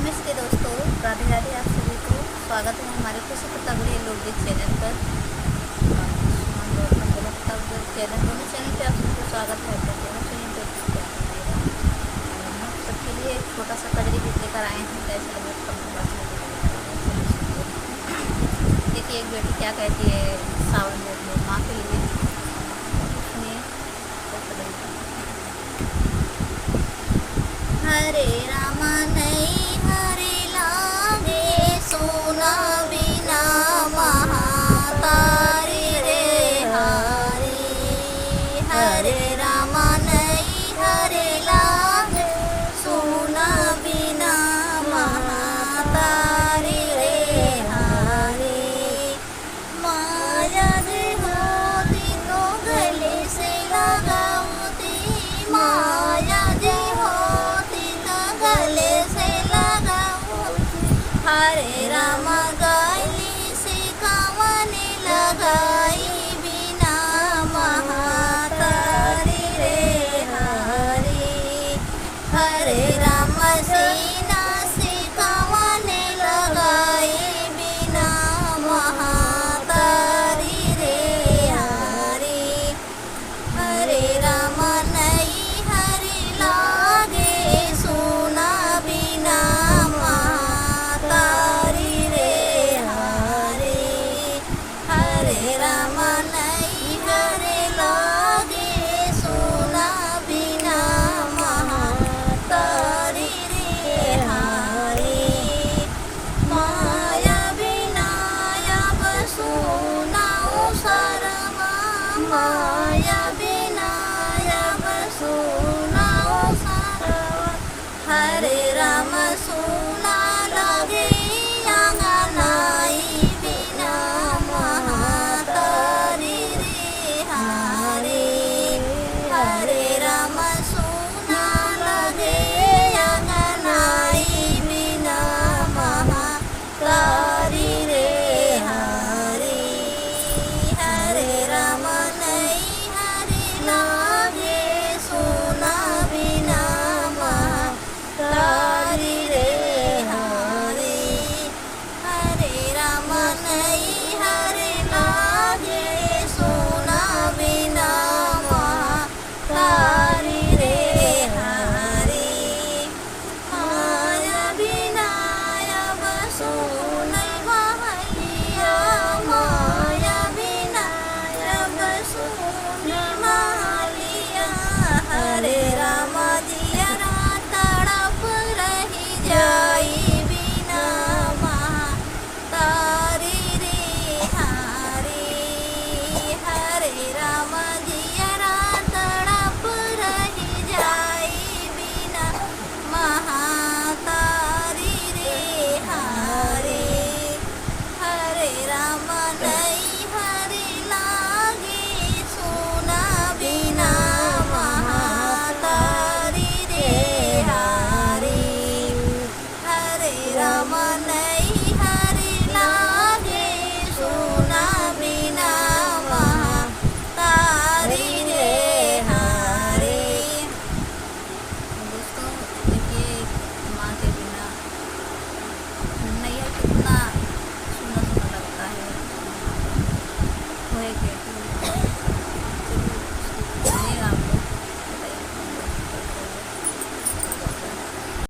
नमस्ते दोस्तों, राधे राधे। आप सभी को स्वागत है हमारे खुशी प्रतापगढ़ लोकगीत चैनल पर। सुमन गौतम बोला प्रतापगढ़ चैनल, दोनों चैनल पे आप सबको स्वागत है। दोनों चैनल पे हम सबके लिए एक छोटा सा कजरी गीत लेकर आए हैं। कैसे लगे देखिए, एक बेटी क्या कहती है सावन में अपनी माँ के लिए। सुनिए। हरे रामा नहीं हरे लागे, सोना बिना महातारी रे हारी। हरे रामा नहीं हरे लागे, सोना बिना महातारी रे हारी। माया जे होती तो गले से लगाती, माया जे होती तो गले से लगाती। हरे राम